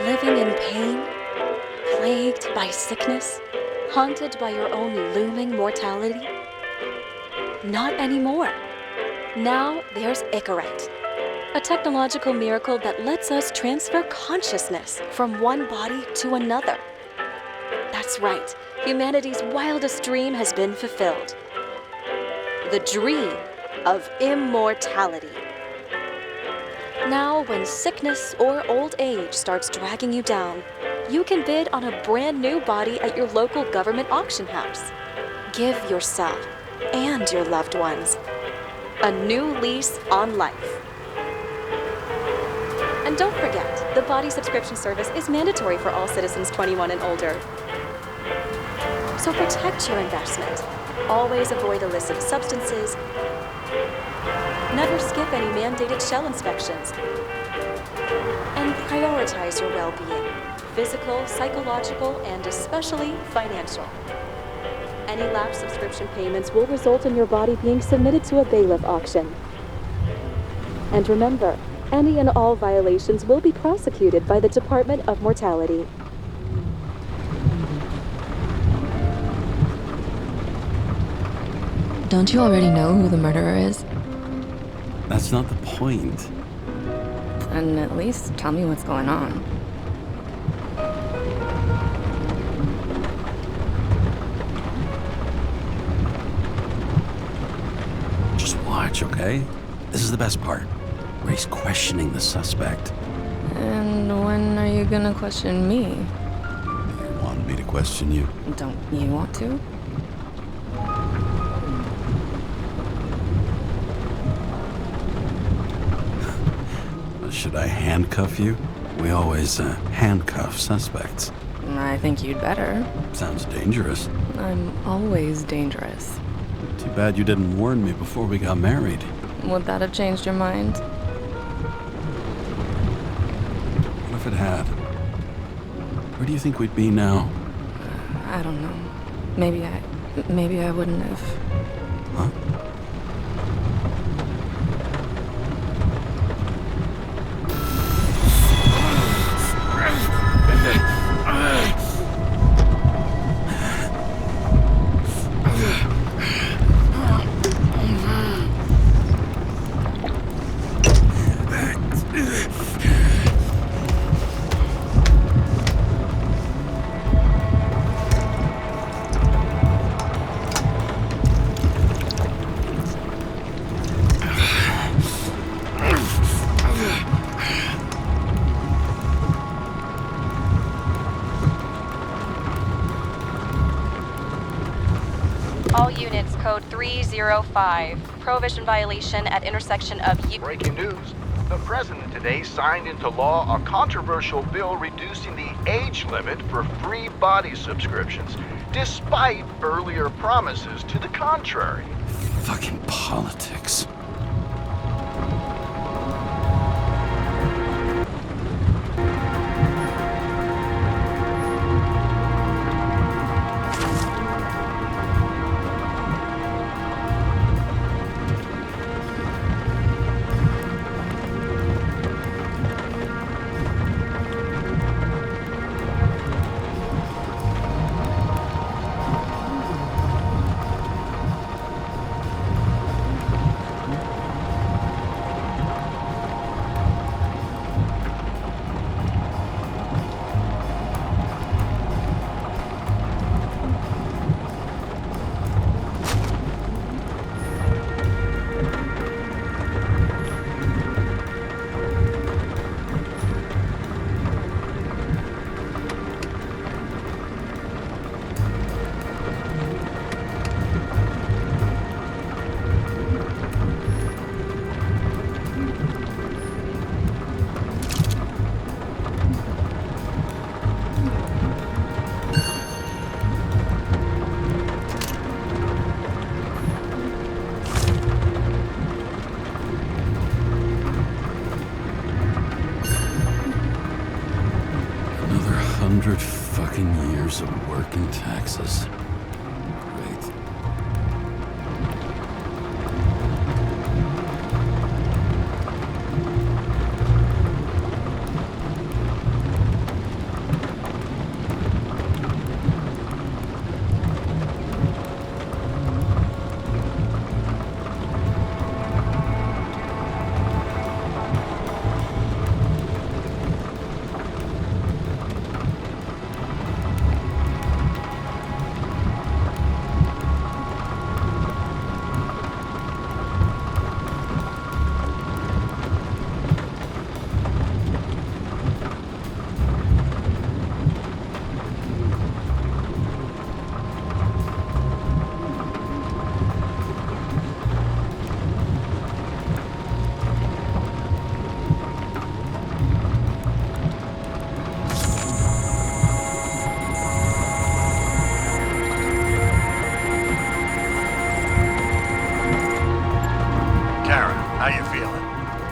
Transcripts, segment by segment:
Living in pain, plagued by sickness, haunted by your own looming mortality? Not anymore. Now there's Icaret, a technological miracle that lets us transfer consciousness from one body to another. That's right, humanity's wildest dream has been fulfilled. The dream of immortality. Now, when sickness or old age starts dragging you down, you can bid on a brand new body at your local government auction house. Give yourself and your loved ones a new lease on life. And don't forget, the body subscription service is mandatory for all citizens 21 and older. So protect your investment. Always avoid illicit substances. Never skip any mandated shell inspections. And prioritize your well-being, physical, psychological, and especially financial. Any lapsed subscription payments will result in your body being submitted to a bailiff auction. And remember, any and all violations will be prosecuted by the Department of Mortality. Don't you already know who the murderer is? That's not the point. And at least tell me what's going on. Just watch, okay? This is the best part, where he's questioning the suspect. And when are you gonna question me? You want me to question you? Don't you want to? Should I handcuff you? We always handcuff suspects. I think you'd better. Sounds dangerous. I'm always dangerous. Too bad you didn't warn me before we got married. Would that have changed your mind? What if it had? Where do you think we'd be now? I don't know. Maybe I wouldn't have. Huh? All units, code 305. Prohibition violation at intersection of Breaking news. The president today signed into law a controversial bill reducing the age limit for free body subscriptions, despite earlier promises to the contrary. Fucking politics. Another 100 fucking years of work and taxes. Great.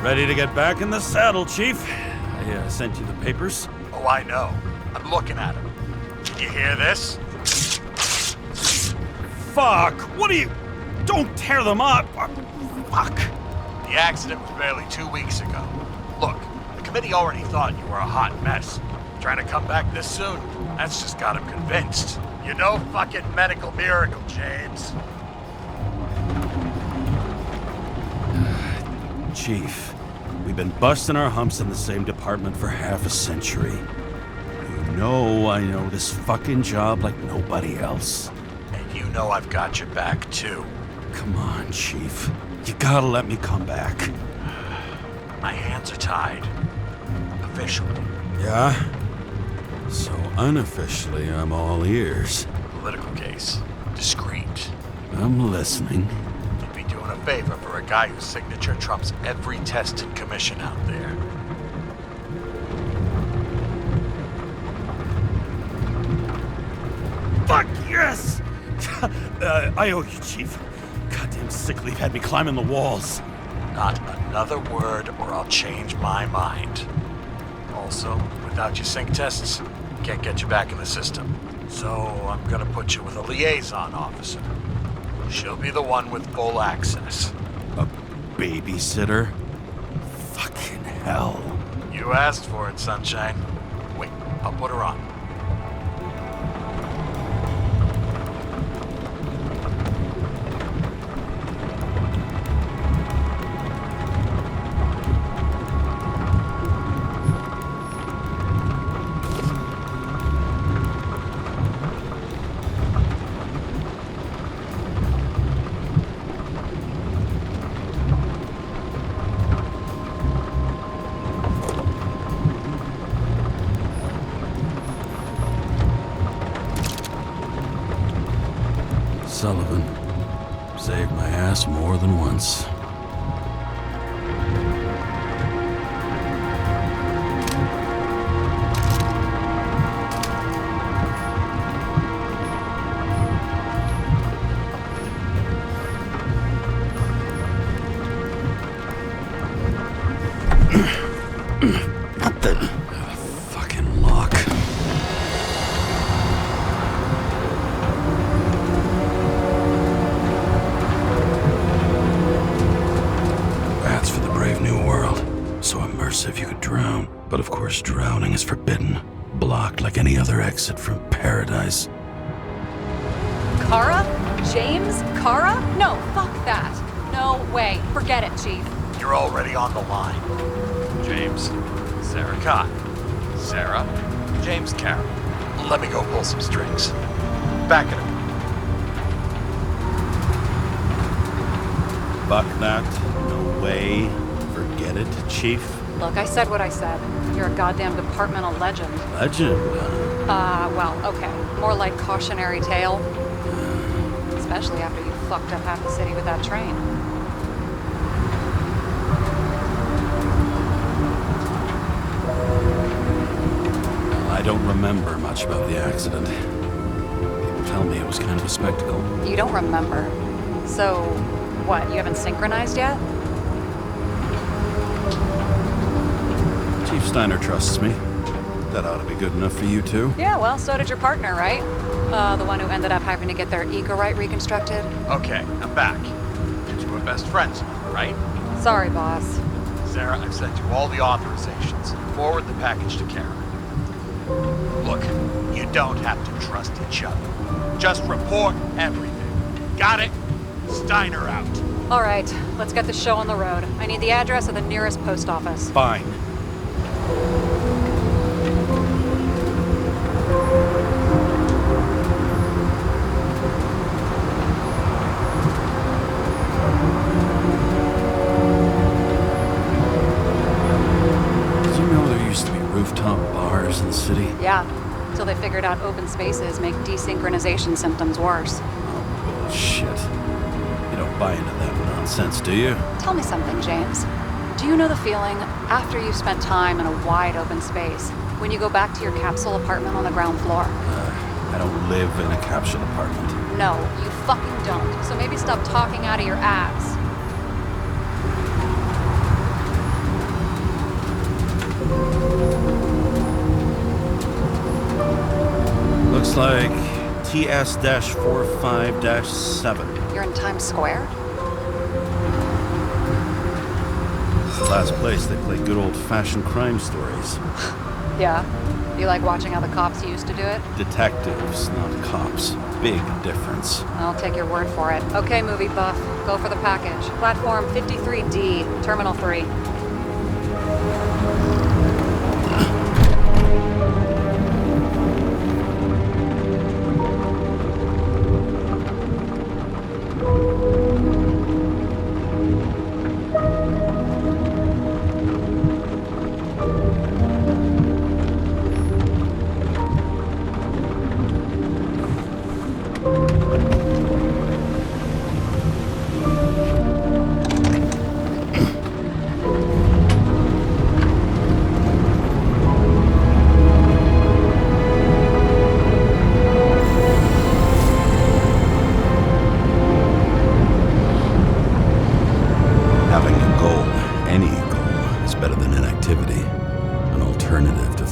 Ready to get back in the saddle, Chief. I sent you the papers. Oh, I know. I'm looking at them. Did you hear this? Fuck! What are you... Don't tear them up! Fuck! The accident was barely 2 weeks ago. Look, the committee already thought you were a hot mess. Trying to come back this soon, that's just got him convinced. You're no fucking medical miracle, James. Chief, we've been busting our humps in the same department for half a century. You know I know this fucking job like nobody else. And you know I've got your back, too. Come on, Chief. You gotta let me come back. My hands are tied. Officially. Yeah? So unofficially, I'm all ears. Political case. Discreet. I'm listening. You'd be doing a favor for a guy whose signature trumps every test and commission out there. Fuck yes! I owe you, Chief. Goddamn sick leave had me climbing the walls. Not another word or I'll change my mind. Also, without your sync tests, can't get you back in the system. So I'm gonna put you with a liaison officer. She'll be the one with full access. A babysitter? Fucking hell. You asked for it, Sunshine. Wait, I'll put her on. Sullivan saved my ass more than once. What the... fucking lock. That's for the brave new world. So immersive you could drown. But of course drowning is forbidden. Blocked like any other exit from paradise. Kara? James? Kara? No, fuck that. No way. Forget it, Chief. You're already on the line. James, Sarah Cott. Sarah, James Carroll. Let me go pull some strings. Back it up. Fuck that. No way. Forget it, Chief. Look, I said what I said. You're a goddamn departmental legend. Legend. Well, okay. More like cautionary tale. Especially after you fucked up half the city with that train. I don't remember much about the accident. People tell me it was kind of a spectacle. You don't remember. So, what, you haven't synchronized yet? Chief Steiner trusts me. That ought to be good enough for you too. Yeah, well, so did your partner, right? The one who ended up having to get their ego right reconstructed. Okay, I'm back. You two are best friends, right? Sorry, boss. Sarah, I've sent you all the authorizations. Forward the package to Kara. Look, you don't have to trust each other. Just report everything. Got it? Steiner out. All right, let's get the show on the road. I need the address of the nearest post office. Fine. Did you know there used to be rooftop bars in the city? Yeah, until they figured out open spaces make desynchronization symptoms worse. Oh, bullshit. You don't buy into that nonsense, do you? Tell me something, James. Do you know the feeling after you've spent time in a wide open space, when you go back to your capsule apartment on the ground floor? I don't live in a capsule apartment. No, you fucking don't. So maybe stop talking out of your ass. Looks like TS-45-7. You're in Times Square? It's the last place they play good old-fashioned crime stories. Yeah. You like watching how the cops used to do it? Detectives, not cops. Big difference. I'll take your word for it. Okay, movie buff. Go for the package. Platform 53D, Terminal 3.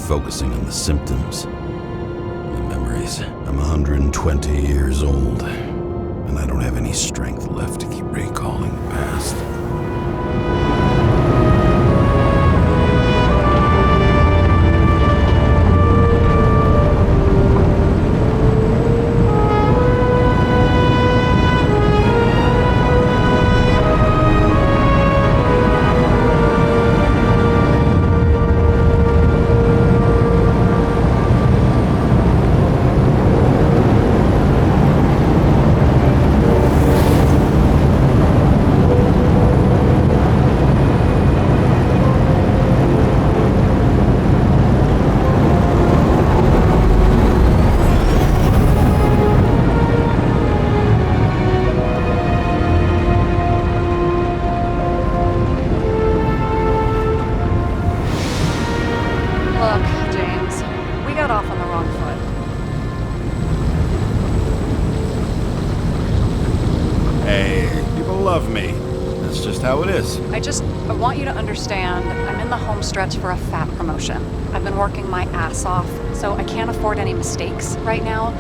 Focusing on the symptoms, the memories. I'm 120 years old, and I don't have any strength left to keep recalling the past. I want you to understand, I'm in the home stretch for a fat promotion. I've been working my ass off, so I can't afford any mistakes right now.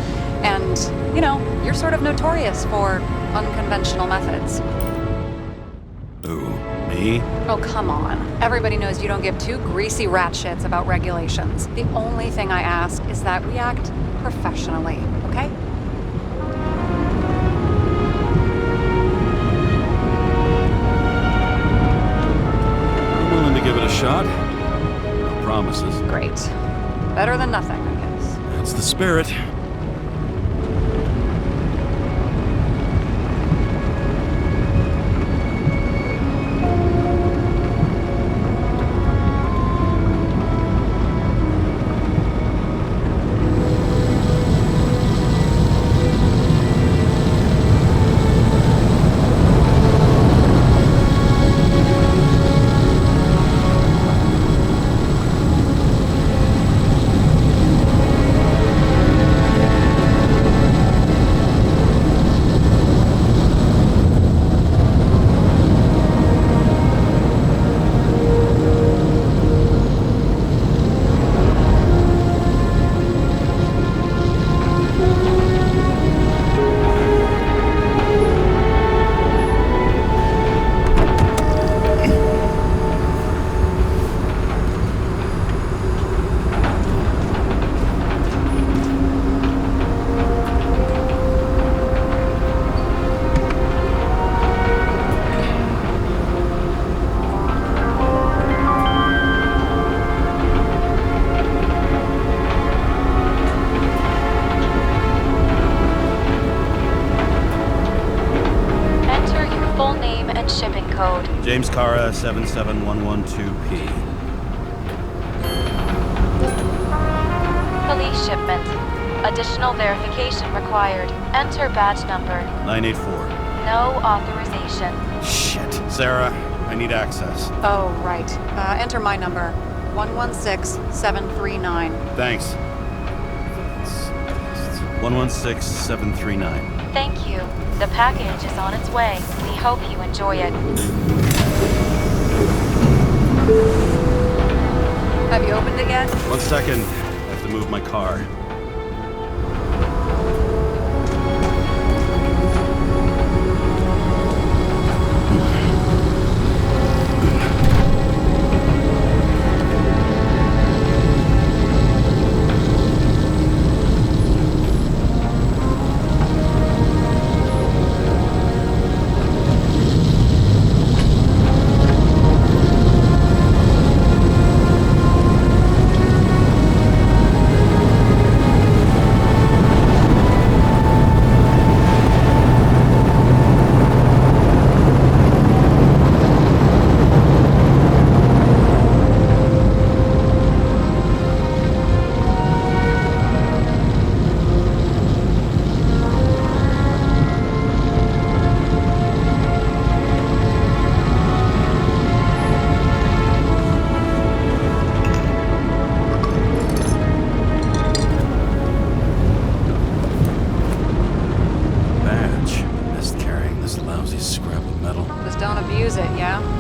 And, you know, you're sort of notorious for unconventional methods. Who, me? Oh, come on. Everybody knows you don't give two greasy rat shits about regulations. The only thing I ask is that we act professionally, okay? Give it a shot. No promises. Great. Better than nothing, I guess. That's the spirit. James Cara 77112P. Police shipment. Additional verification required. Enter badge number. 984. No authorization. Shit. Sarah, I need access. Oh, right. Enter my number. 116739. Thanks. 116739. Thank you. The package is on its way. We hope you enjoy it. Have you opened it yet? 1 second. I have to move my car.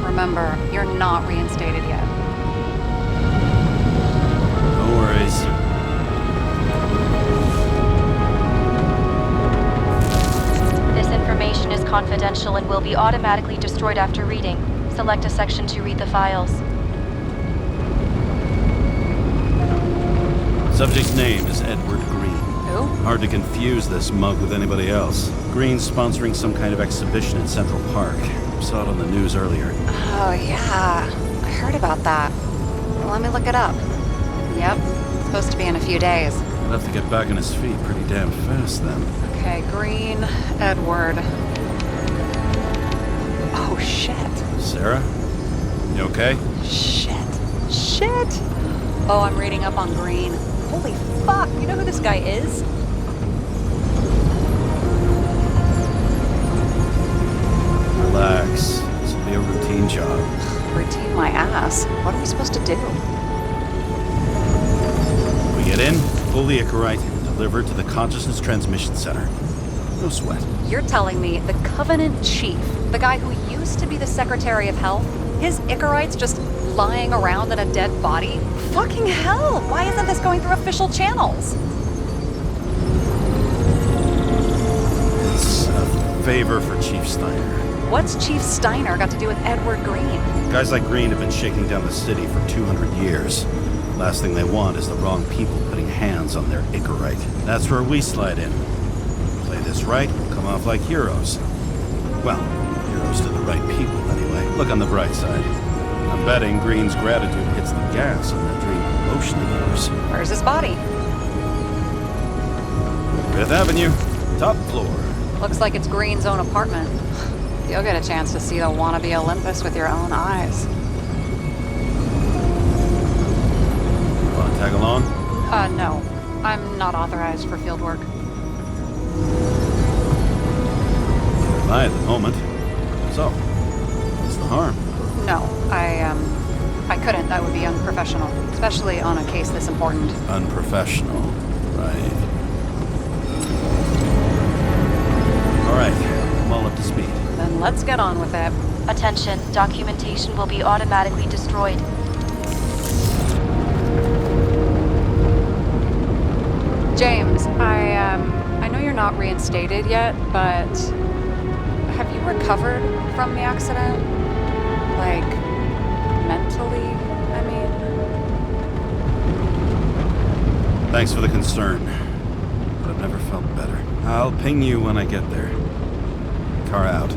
Remember, you're not reinstated yet. No worries. This information is confidential and will be automatically destroyed after reading. Select a section to read the files. Subject's name is Edward Green. Who? Hard to confuse this mug with anybody else. Green's sponsoring some kind of exhibition in Central Park. Saw it on the news earlier. Oh, yeah. I heard about that. Well, let me look it up. Yep. It's supposed to be in a few days. He'll have to get back on his feet pretty damn fast then. Okay, Green, Edward. Oh, shit. Sarah? You okay? Shit. Oh, I'm reading up on Green. Holy fuck, you know who this guy is? Relax. This will be a routine job. Routine my ass. What are we supposed to do? We get in, pull the Icarite, and deliver it to the Consciousness Transmission Center. No sweat. You're telling me the Covenant Chief, the guy who used to be the Secretary of Health, his Icarite's just lying around in a dead body? Fucking hell! Why isn't this going through official channels? It's a favor for Chief Steiner. What's Chief Steiner got to do with Edward Green? Guys like Green have been shaking down the city for 200 years. Last thing they want is the wrong people putting hands on their Icarite. That's where we slide in. Play this right, we'll come off like heroes. Well, heroes to the right people, anyway. Look on the bright side. I'm betting Green's gratitude hits the gas on that dream promotion of yours. Where's his body? 5th Avenue, top floor. Looks like it's Green's own apartment. You'll get a chance to see the wannabe Olympus with your own eyes. Want to tag along? No. I'm not authorized for field work. By at the moment. So, what's the harm? No, I couldn't. That would be unprofessional, especially on a case this important. Unprofessional, right. All right, I'm all up to speed. Then let's get on with it. Attention, documentation will be automatically destroyed. James, I know you're not reinstated yet, but have you recovered from the accident? Like, mentally, I mean? Thanks for the concern, but I've never felt better. I'll ping you when I get there. Car out.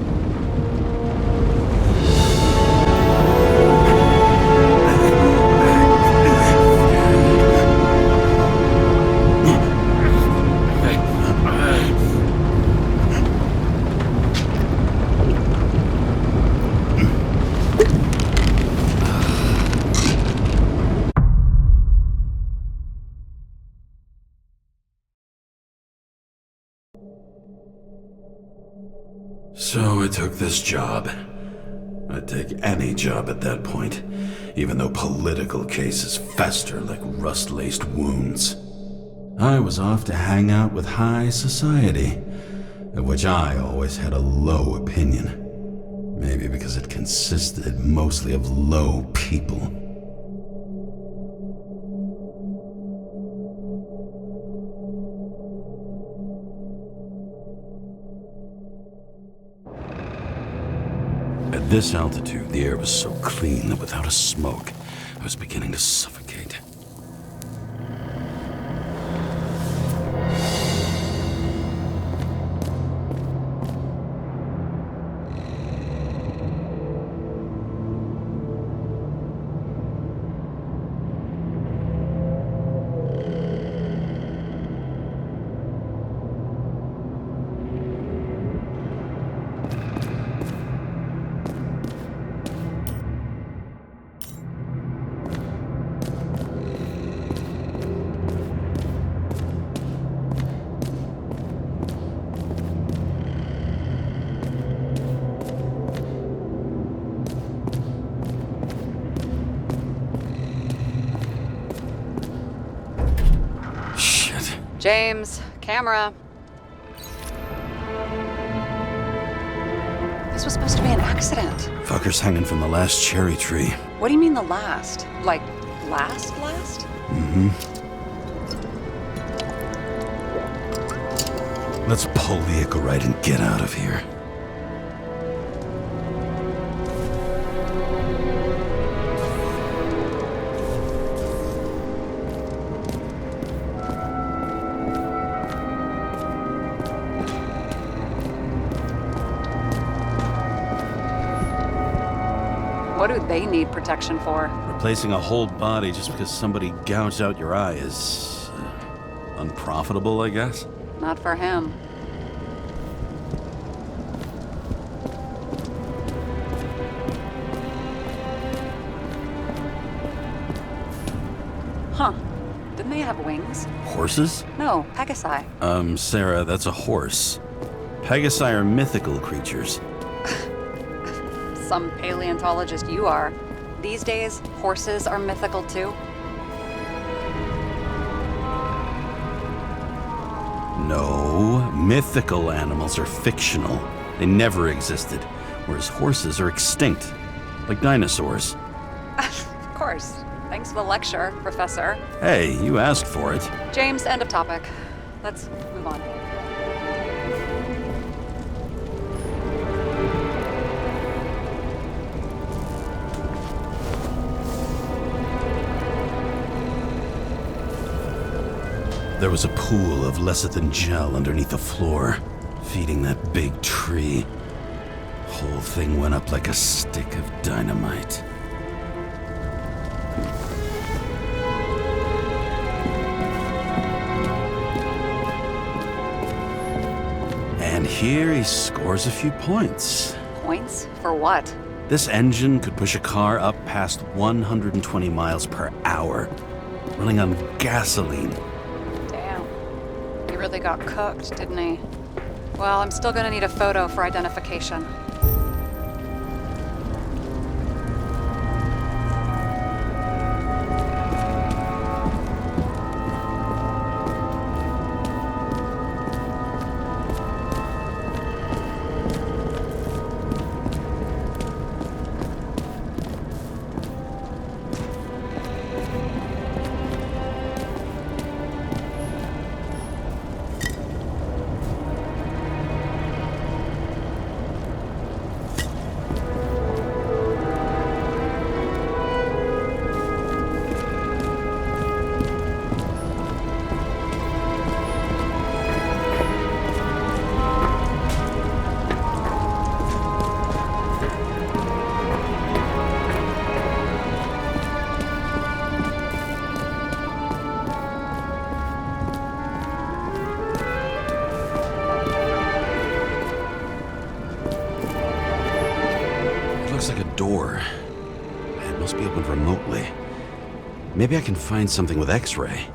So I took this job. I'd take any job at that point, even though political cases fester like rust-laced wounds. I was off to hang out with high society, of which I always had a low opinion. Maybe because it consisted mostly of low people. At this altitude, the air was so clean that without a smoke, I was beginning to suffocate. James, camera. This was supposed to be an accident. Fucker's hanging from the last cherry tree. What do you mean the last? Like, last? Mm-hmm. Let's pull the Icarite and get out of here. What do they need protection for? Replacing a whole body just because somebody gouged out your eye is unprofitable, I guess. Not for him. Huh. Didn't they have wings? Horses? No, Pegasi. Sarah, that's a horse. Pegasi are mythical creatures. Some paleontologist you are. These days, horses are mythical too. No, mythical animals are fictional. They never existed, whereas horses are extinct, like dinosaurs. Of course. Thanks for the lecture, Professor. Hey, you asked for it. James, end of topic. Let's move on. There was a pool of lecithin gel underneath the floor, feeding that big tree. Whole thing went up like a stick of dynamite. And here he scores a few points. Points? For what? This engine could push a car up past 120 miles per hour, running on gasoline. Damn. He really got cooked, didn't he? Well, I'm still gonna need a photo for identification. Looks like a door. It must be opened remotely. Maybe I can find something with X-ray.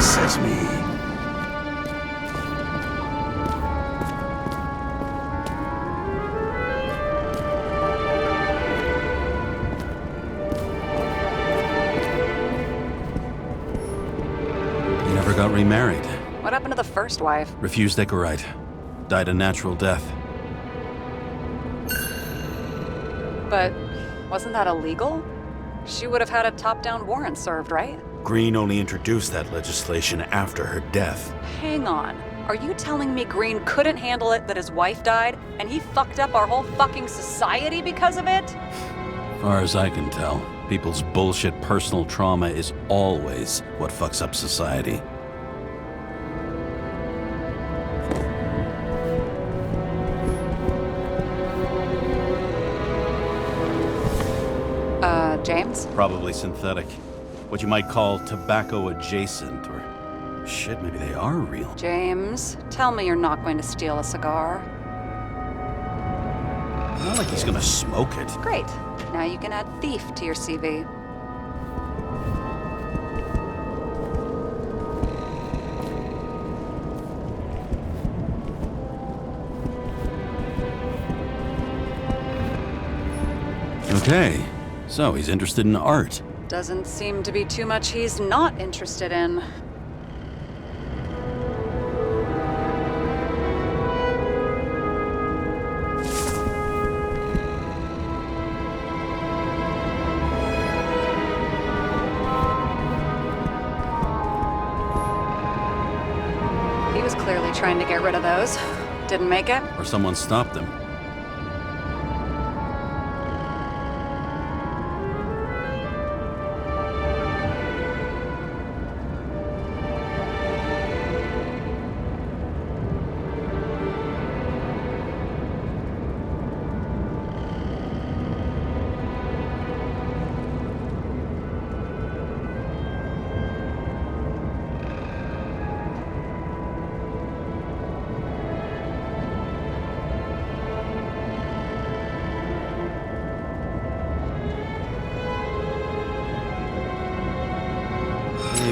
says me. He never got remarried. What happened to the first wife? Refused Icarite. Died a natural death. But wasn't that illegal? She would have had a top-down warrant served, right? Green only introduced that legislation after her death. Hang on. Are you telling me Green couldn't handle it that his wife died, and he fucked up our whole fucking society because of it? Far as I can tell, people's bullshit personal trauma is always what fucks up society. James? Probably synthetic. What you might call tobacco adjacent, or shit, maybe they are real. James, tell me you're not going to steal a cigar. Not like he's gonna smoke it. Great. Now you can add thief to your CV. Okay, so he's interested in art. Doesn't seem to be too much he's not interested in. He was clearly trying to get rid of those. Didn't make it? Or someone stopped him.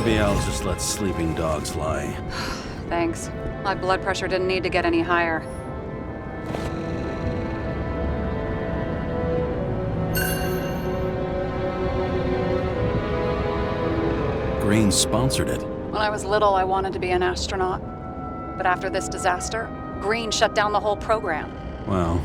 Maybe I'll just let sleeping dogs lie. Thanks. My blood pressure didn't need to get any higher. Green sponsored it. When I was little, I wanted to be an astronaut. But after this disaster, Green shut down the whole program. Well,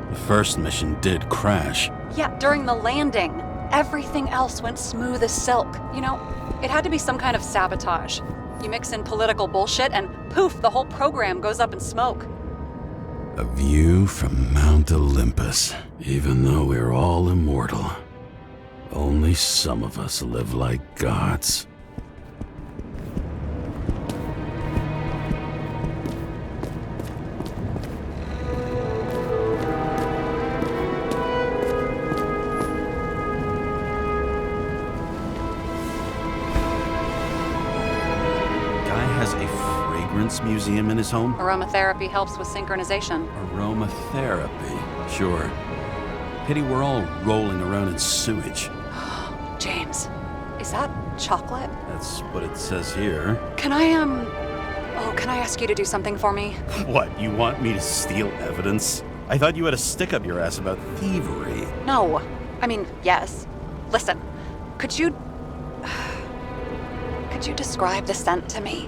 the first mission did crash. Yeah, during the landing, everything else went smooth as silk. You know, it had to be some kind of sabotage. You mix in political bullshit and poof, the whole program goes up in smoke. A view from Mount Olympus. Even though we're all immortal, only some of us live like gods. Museum in his home? Aromatherapy helps with synchronization. Aromatherapy, sure. Pity we're all rolling around in sewage. James, is that chocolate? That's what it says here. Can I ask you to do something for me? What, you want me to steal evidence? I thought you had a stick up your ass about thievery. No. I mean, yes. Listen, could you describe the scent to me?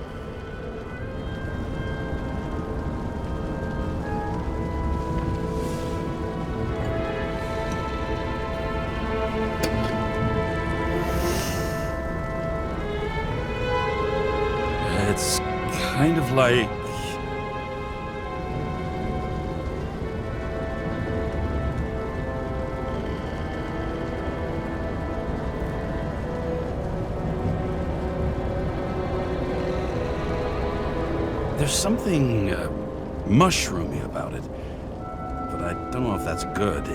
It's kind of like... There's something mushroomy about it, but I don't know if that's good.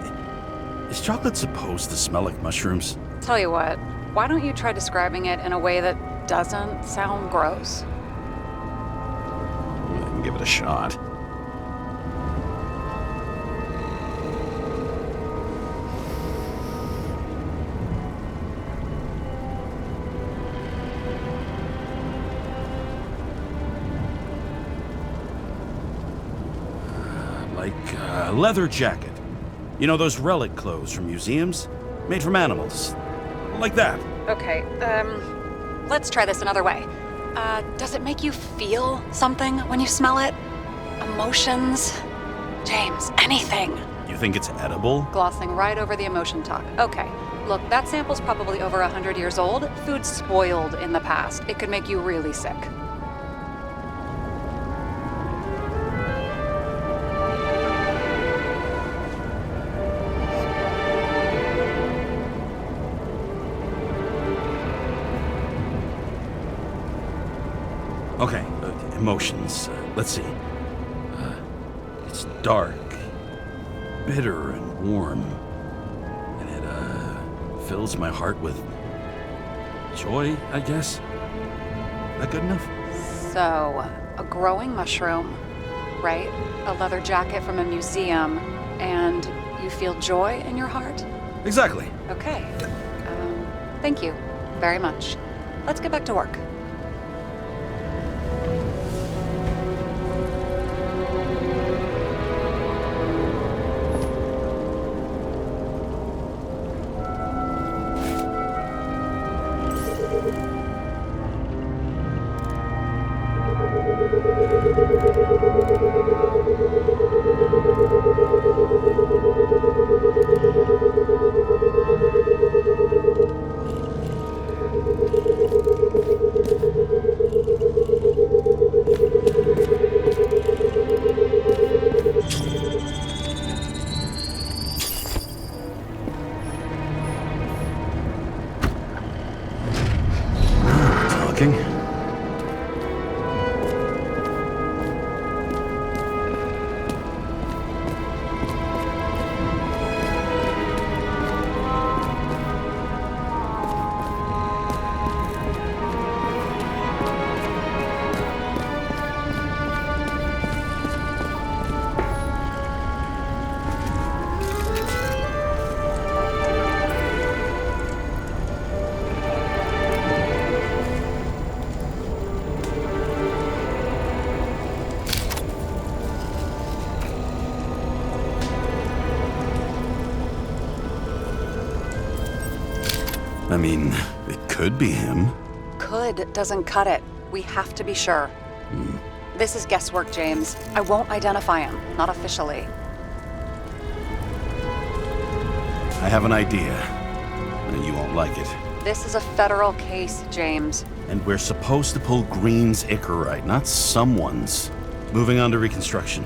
Is chocolate supposed to smell like mushrooms? Tell you what, why don't you try describing it in a way that doesn't sound gross? I can give it a shot. like a leather jacket. You know those relic clothes from museums? Made from animals. Like that. Okay, let's try this another way. Does it make you feel something when you smell it? Emotions? James, anything. You think it's edible? Glossing right over the emotion talk. Okay, look, that sample's probably over 100 years old. Food's spoiled in the past. It could make you really sick. Okay, emotions. Let's see. It's dark, bitter and warm, and it fills my heart with joy, I guess. That good enough? So, a growing mushroom, right? A leather jacket from a museum, and you feel joy in your heart? Exactly. Okay. Thank you very much. Let's get back to work. Talking. I mean, it could be him. Could doesn't cut it. We have to be sure. This is guesswork, James. I won't identify him, not officially. I have an idea. You won't like it. This is a federal case, James. And we're supposed to pull Green's Icarite, not someone's. Moving on to reconstruction.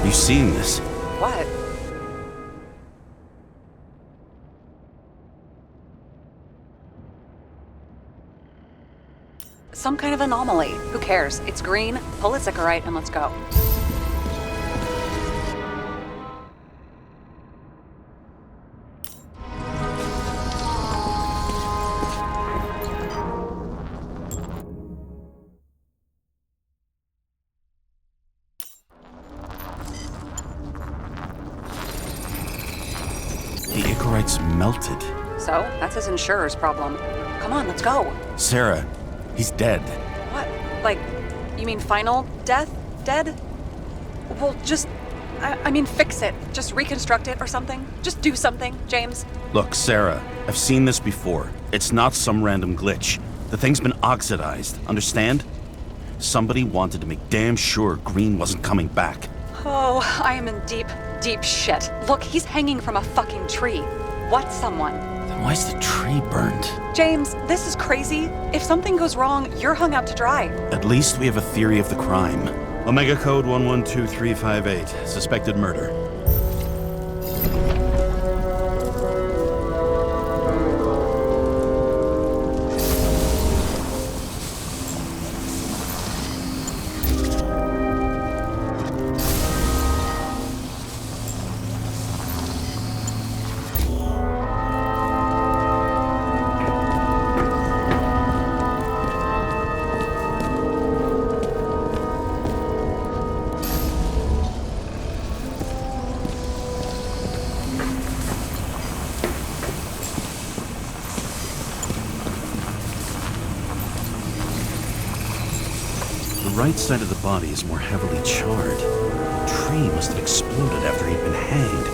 You seen this? What? Some kind of anomaly. Who cares? It's green, pull its Icarite, and let's go. The Icarite's melted. So, that's his insurer's problem. Come on, let's go. Sarah, he's dead. What? Like, you mean final death? dead? Well, just... I mean, fix it. Just reconstruct it or something. Just do something, James. Look, Sarah, I've seen this before. It's not some random glitch. The thing's been oxidized, understand? Somebody wanted to make damn sure Green wasn't coming back. Oh, I am in deep, deep shit. Look, he's hanging from a fucking tree. What someone? Then why's the tree burned? James, this is crazy. If something goes wrong, you're hung out to dry. At least we have a theory of the crime. Omega Code 112358. Suspected murder. The right side of the body is more heavily charred. The tree must have exploded after he'd been hanged.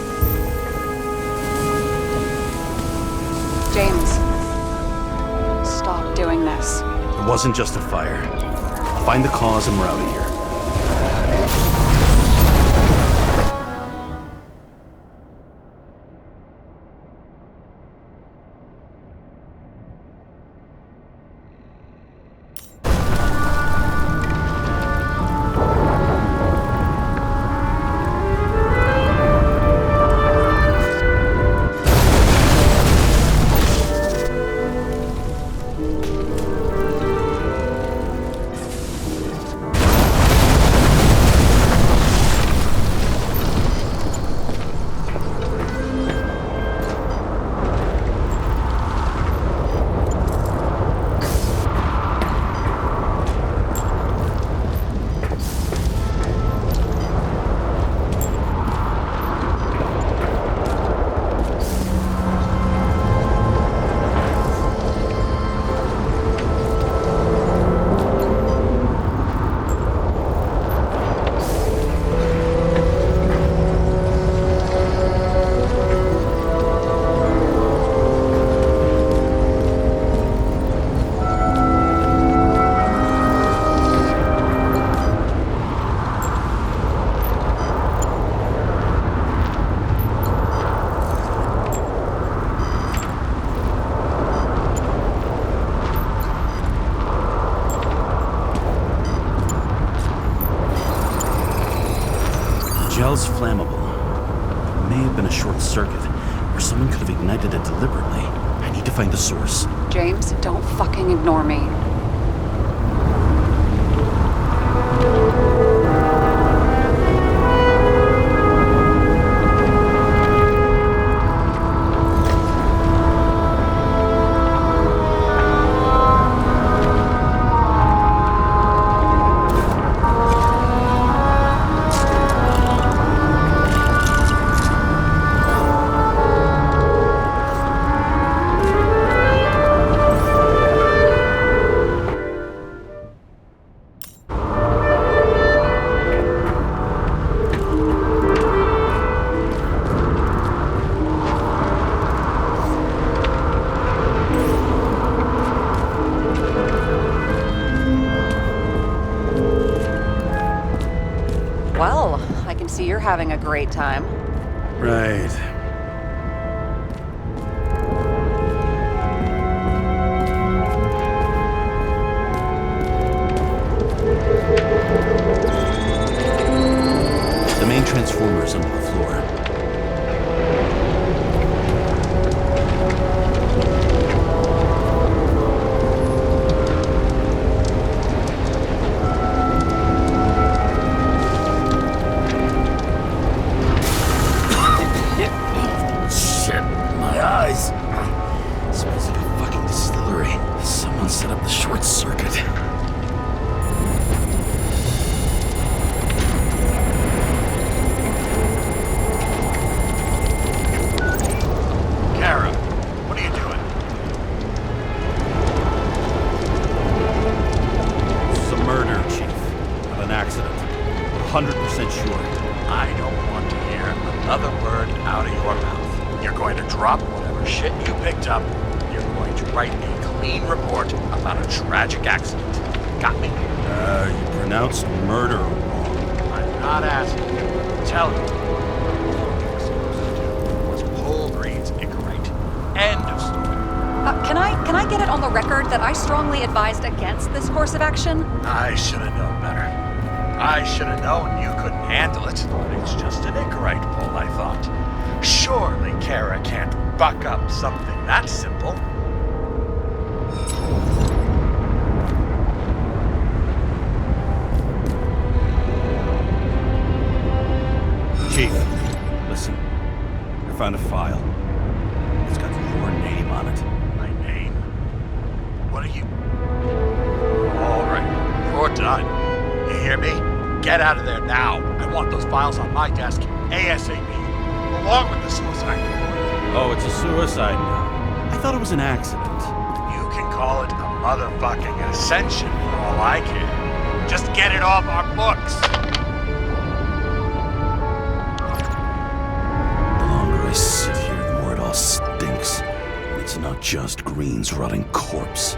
James, stop doing this. It wasn't just a fire. Find the cause and we're out of here. Gel's flammable. It may have been a short circuit, or someone could have ignited it deliberately. I need to find the source. James, don't fucking ignore me. Well, I can see you're having a great time. Right. The main transformer is under the floor. Shit, my eyes. Smells like a fucking distillery. Someone set up the short circuit. locked up, you're going to write a clean report about a tragic accident. Got me? You pronounced murder wrong. I'm not asking you. I'm telling you. What you were supposed to do was pull Green's Icarite. End of story. Can I get it on the record that I strongly advised against this course of action? I should have known better. I should have known you couldn't handle it. But it's just an Icarite pull, I thought. Surely Kara can't buck up something that simple. Chief, listen. I found a file. It's got your name on it. My name? What are you? All right, you're done. You hear me? Get out of there now. I want those files on my desk ASAP, along with the suicide report. Oh, it's a suicide note. I thought it was an accident. You can call it a motherfucking ascension for all I care. Just get it off our books. The longer I sit here, the more it all stinks. And it's not just Green's rotting corpse.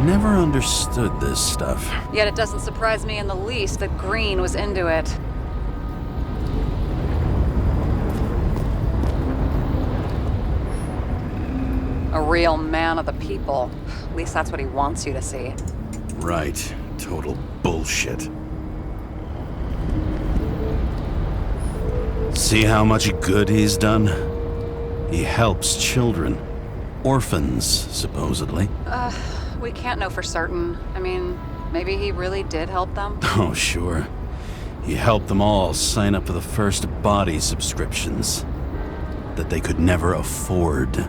Never understood this stuff. Yet it doesn't surprise me in the least that Green was into it. A real man of the people. At least that's what he wants you to see. Right. Total bullshit. See how much good he's done? He helps children. Orphans, supposedly. We can't know for certain. I mean, maybe he really did help them. Oh, sure. He helped them all sign up for the first body subscriptions that they could never afford.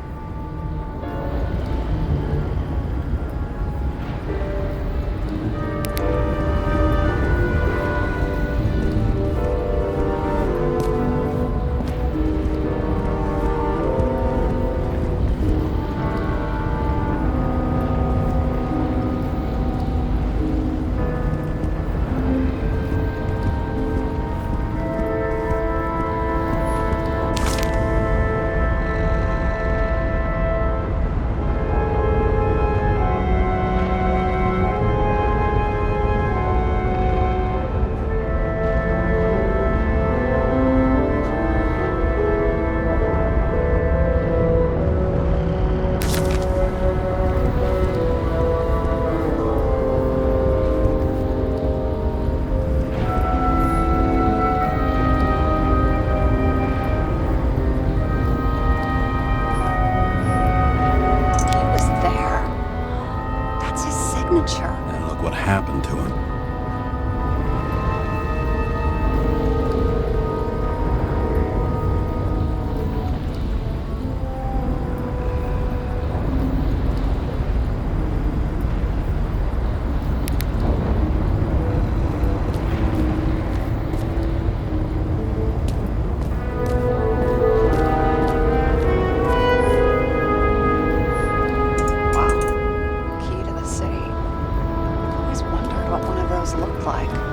signature. And look what happened to him.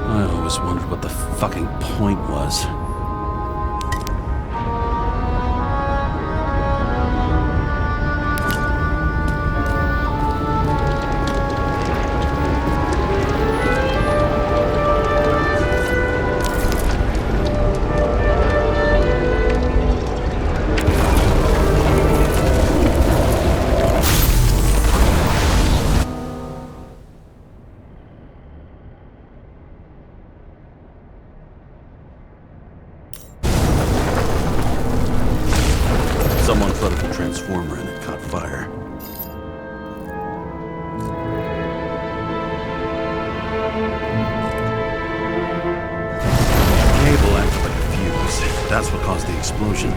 I always wondered what the fucking point was. Someone flooded the transformer and it caught fire. Cable acted like a fuse. That's what caused the explosion.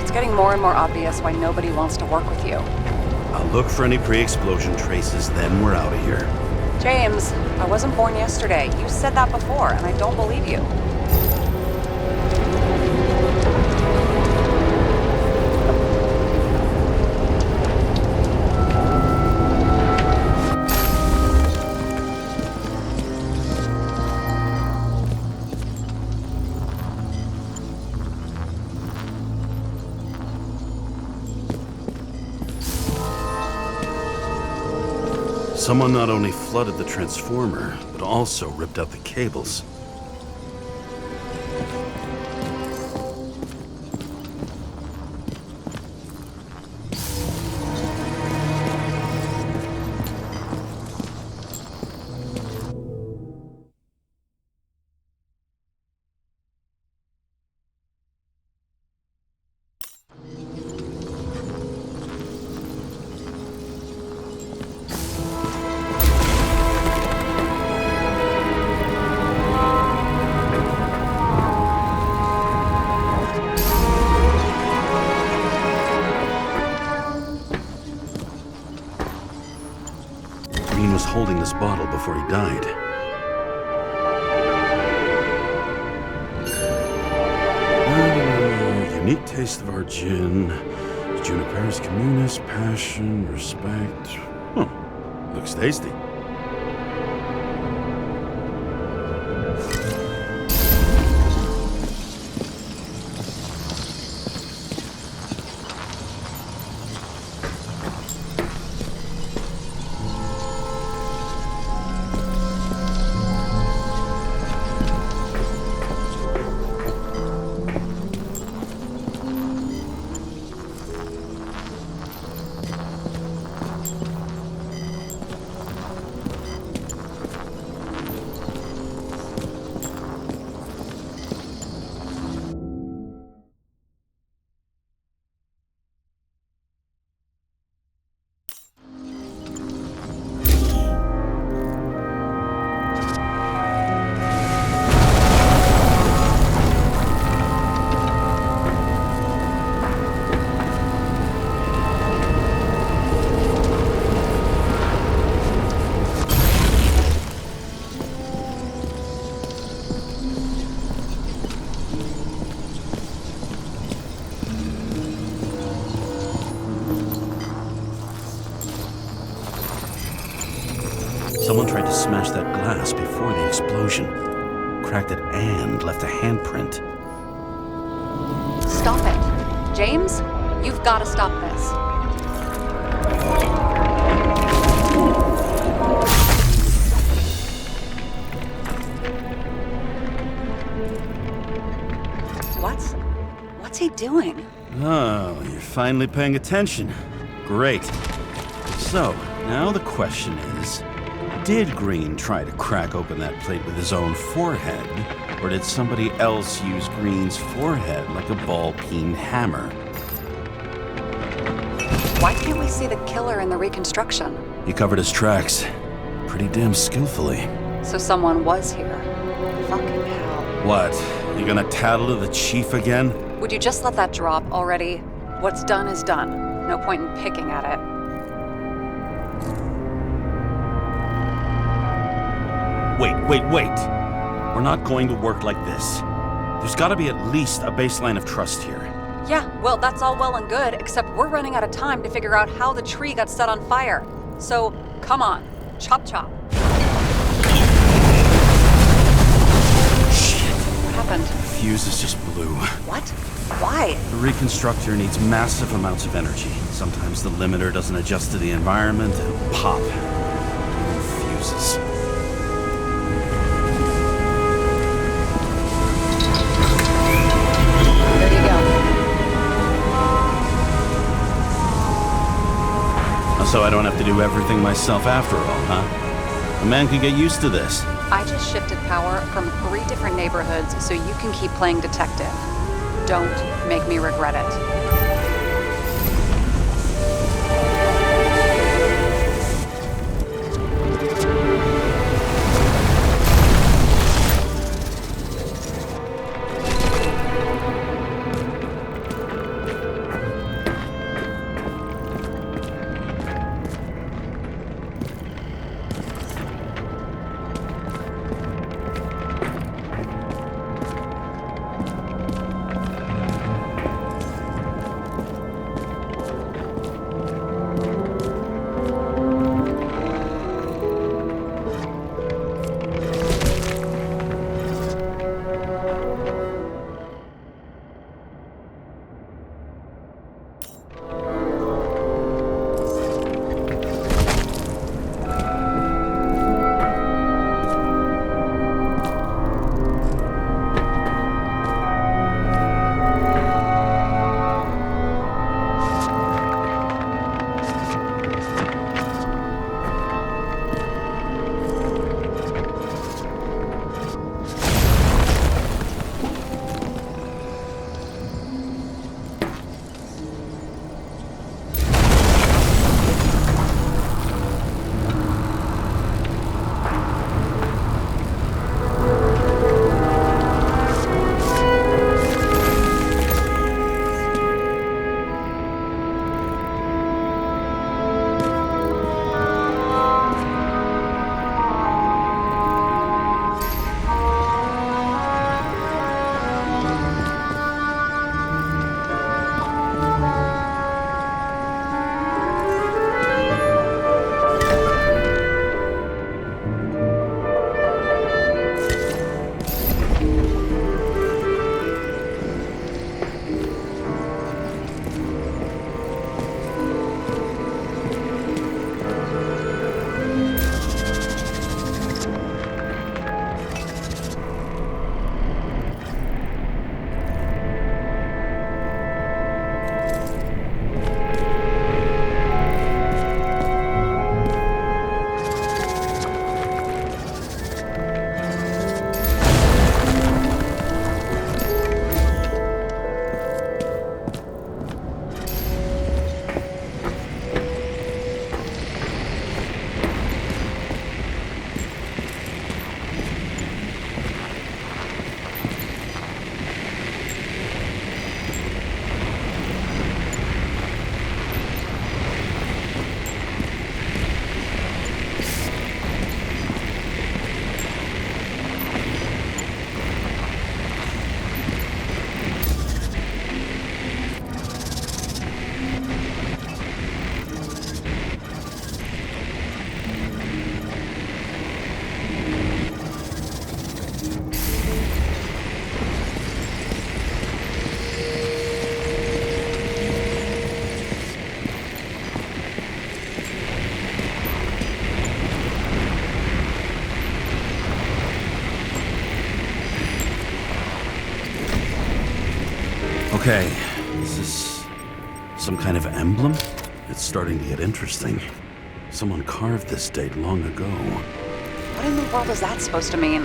It's getting more and more obvious why nobody wants to work with you. I'll look for any pre-explosion traces, then we're out of here. James, I wasn't born yesterday. You said that before, and I don't believe you. Someone not only flooded the transformer, but also ripped out the cables. Green was holding this bottle before he died. Unique taste of our gin. Juniper's communis, passion, respect. Huh. Looks tasty. Someone tried to smash that glass before the explosion. Cracked it and left a handprint. Stop it. James, you've got to stop this. What's he doing? Oh, you're finally paying attention. Great. So, now the question is, did Green try to crack open that plate with his own forehead, or did somebody else use Green's forehead like a ball-peen hammer? Why can't we see the killer in the reconstruction? He covered his tracks. pretty damn skillfully. So someone was here. Fucking hell. What? You gonna tattle to the chief again? Would you just let that drop already? What's done is done. No point in picking at it. Wait. We're not going to work like this. There's gotta be at least a baseline of trust here. Yeah, well, that's all well and good, except we're running out of time to figure out how the tree got set on fire. So, come on. Chop chop. Shit. What happened? The fuse is just blue. What? Why? The reconstructor needs massive amounts of energy. Sometimes the limiter doesn't adjust to the environment and pop. Fuses. There you go. So I don't have to do everything myself after all, huh? A man can get used to this. I just shifted power from 3 different neighborhoods so you can keep playing detective. Don't make me regret it. Okay, is this some kind of emblem? It's starting to get interesting. Someone carved this date long ago. What in the world is that supposed to mean?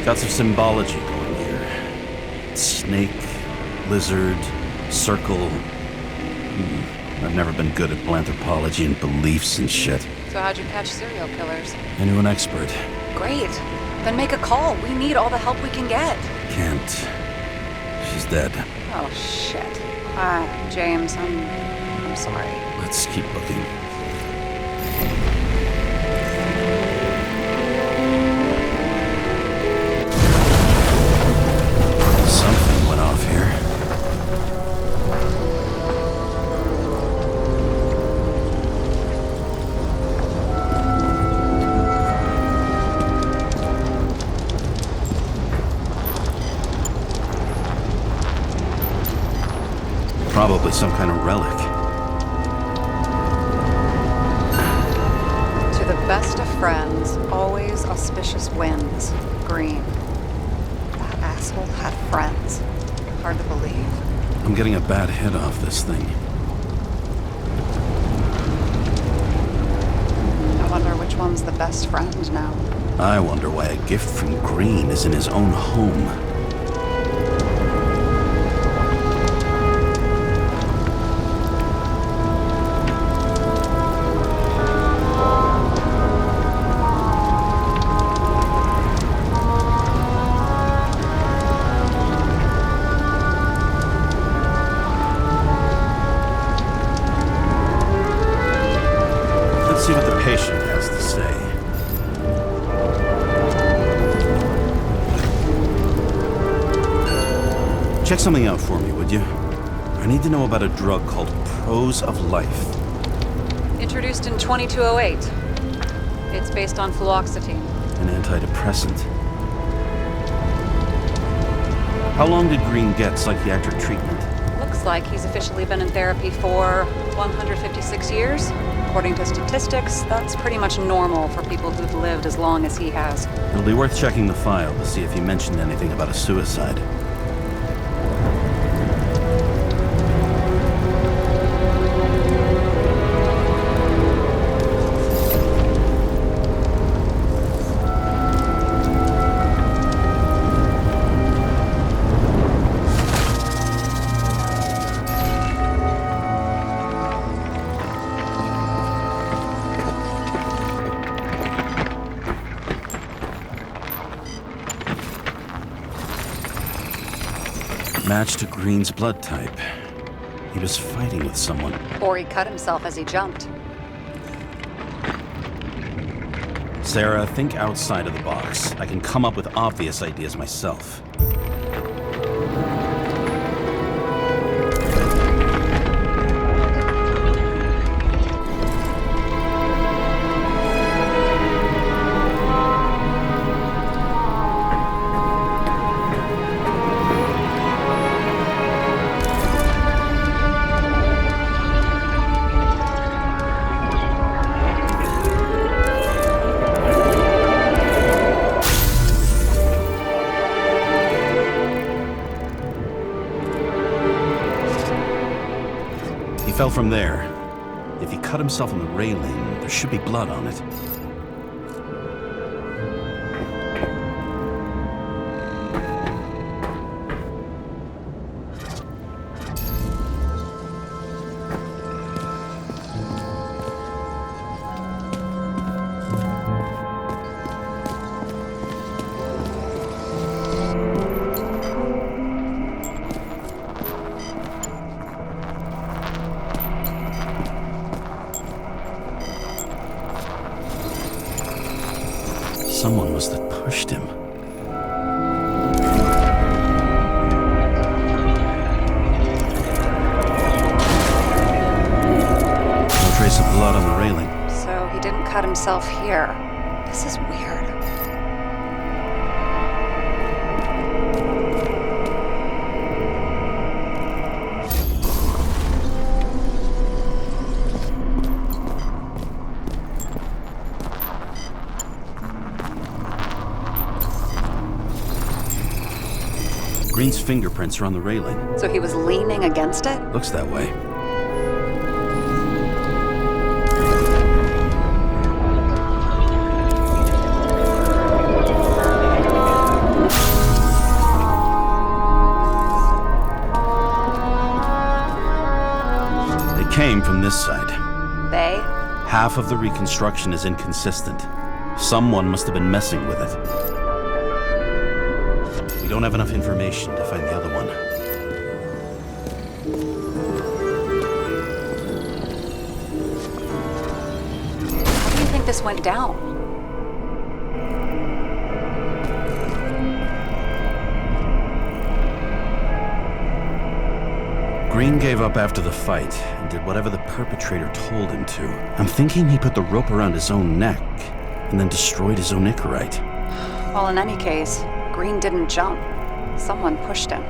Got some symbology going here. Snake, lizard, circle. I've never been good at anthropology and beliefs and shit. So how'd you catch serial killers? I knew an expert. Great. Then make a call. We need all the help we can get. Can't. She's dead. Oh, shit. James, I'm sorry. Let's keep looking. Something went off here. Probably some kind of relic. To the best of friends, always auspicious winds. Green. That asshole had friends. Hard to believe. I'm getting a bad hit off this thing. I wonder which one's the best friend now. I wonder why a gift from Green is in his own home. Let's see what the patient has to say. Check something out for me, would you? I need to know about a drug called Prose of Life. Introduced in 2208. It's based on fluoxetine. An antidepressant. How long did Green get psychiatric treatment? Looks like he's officially been in therapy for 156 years. According to statistics, that's pretty much normal for people who've lived as long as he has. It'll be worth checking the file to see if he mentioned anything about a suicide. Match to Green's blood type. He was fighting with someone. Or he cut himself as he jumped. Sarah, think outside of the box. I can come up with obvious ideas myself. He fell from there. If he cut himself on the railing, there should be blood on it. Someone must have pushed him. No trace of blood on the railing. So he didn't cut himself here. This is weird. Green's fingerprints are on the railing. So he was leaning against it? Looks that way. They came from They? Half of the reconstruction is inconsistent. Someone must have been messing with it. We don't have enough information to find the other one. How do you think this went down? Green gave up after the fight and did whatever the perpetrator told him to. I'm thinking he put the rope around his own neck and then destroyed his own Icarite. Well, in any case, Green didn't jump. Someone pushed him.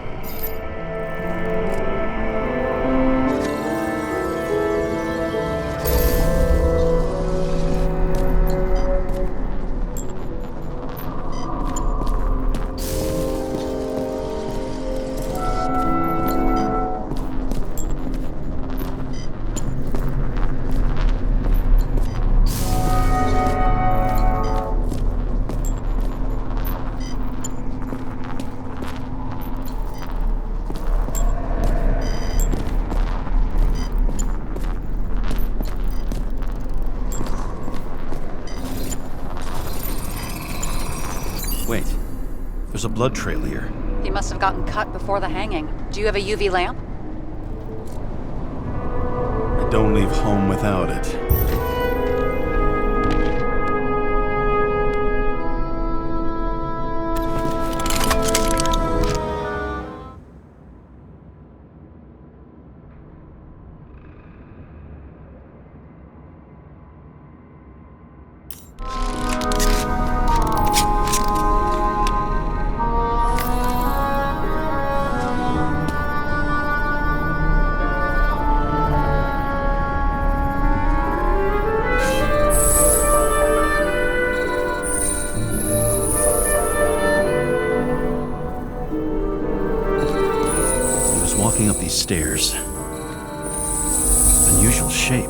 Wait, there's a blood trail here. He must have gotten cut before the hanging. Do you have a UV lamp? I don't leave home without it. Walking up these stairs. Unusual shape.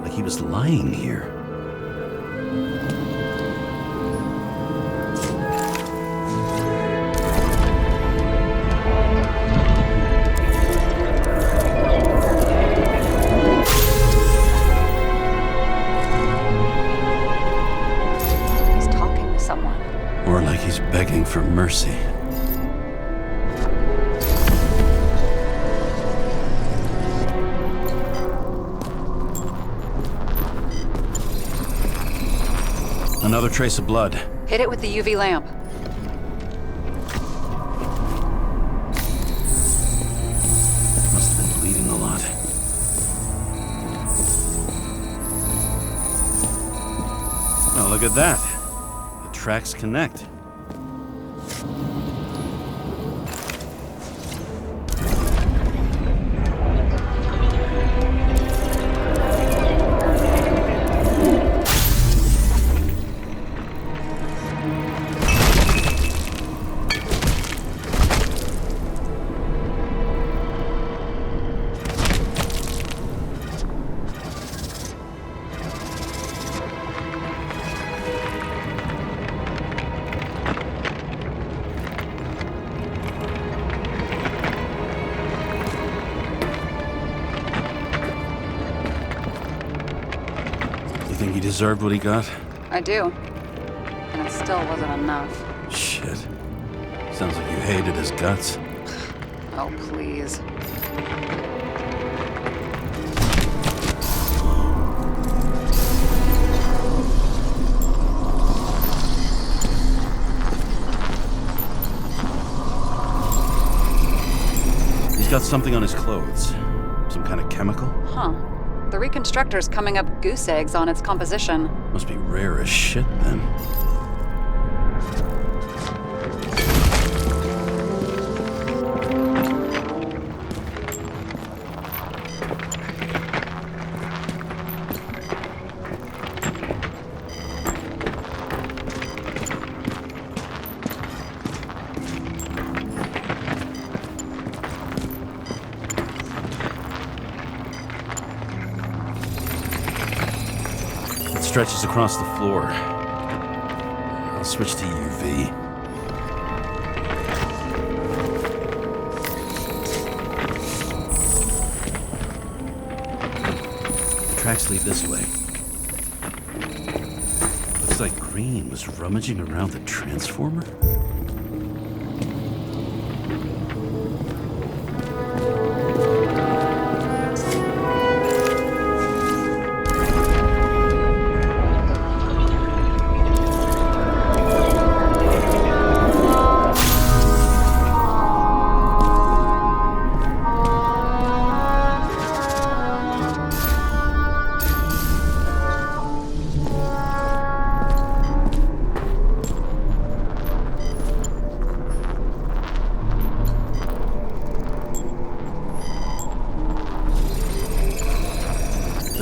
Like he was lying here. He's talking to someone. Or like he's begging for mercy. Another trace of blood. Hit it with the UV lamp. Must have been bleeding a lot. Oh, look at that. The tracks connect. Think he deserved what he got? I do. And it still wasn't enough. Shit. Sounds like you hated his guts. Oh, please. He's got something on his clothes. Some kind of chemical? Huh. The reconstructor's coming up goose eggs on its composition. Must be rare as shit, then. Stretches across the floor. I'll switch to UV. tracks lead this way. Looks like Green was rummaging around the transformer.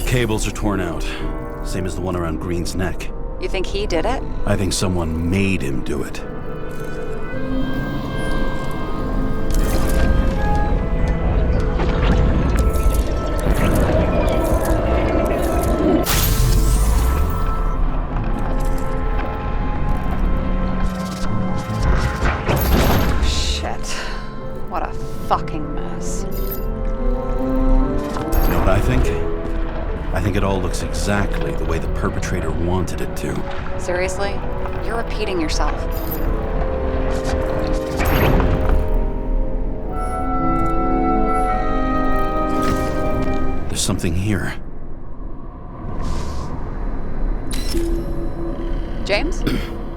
Cables are torn out, same as the one around Green's neck. You think he did it? I think someone made him do it. Shit. What a fucking mess. You know what I think? I think it all looks exactly the way the perpetrator wanted it to. Seriously? You're repeating yourself. There's something here. James?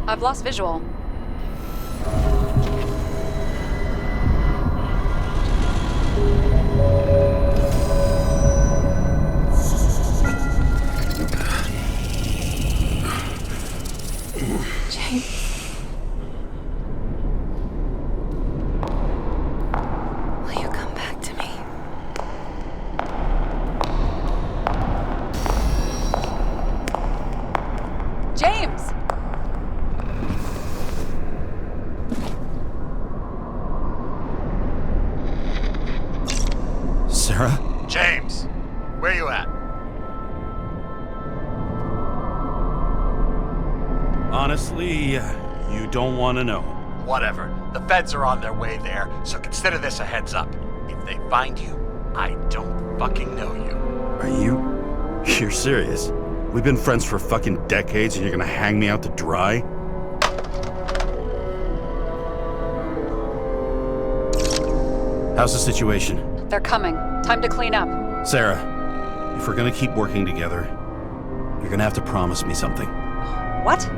I've lost visual. Will you come back to me? James! Sarah? James, where you at? Honestly, you don't want to know. Whatever. The feds are on their way there, so consider this a heads up. If they find you, I don't fucking know you. Are you? You're serious? We've been friends for fucking decades and you're gonna hang me out to dry? How's the situation? They're coming. Time to clean up. Sarah, if we're gonna keep working together, you're gonna have to promise me something. What?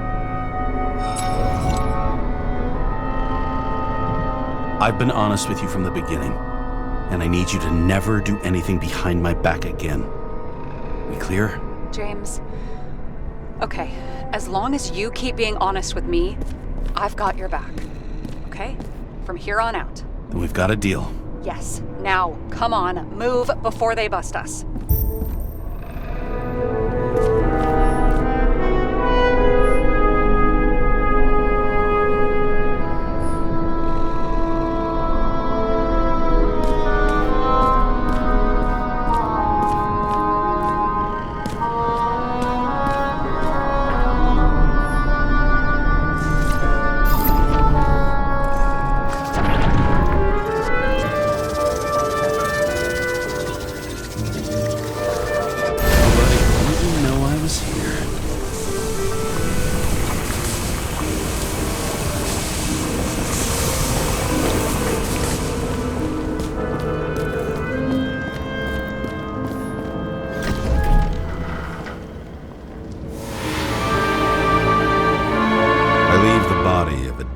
I've been honest with you from the beginning, and I need you to never do anything behind my back again. We clear? James. Okay, as long as you keep being honest with me, I've got your back. Okay? From here on out. Then we've got a deal. Yes. Now, come on, move before they bust us.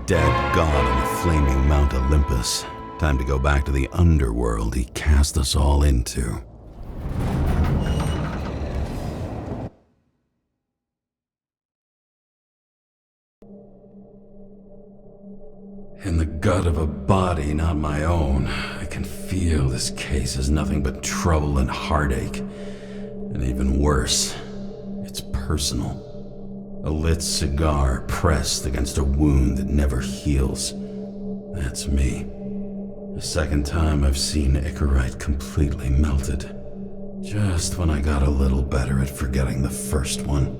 Dead god on the flaming Mount Olympus. Time to go back to the underworld he cast us all into. In the gut of a body not my own, I can feel this case is nothing but trouble and heartache. And even worse, it's personal. A lit cigar pressed against a wound that never heals. That's me. The second time I've seen Icarite completely melted. Just when I got a little better at forgetting the first one.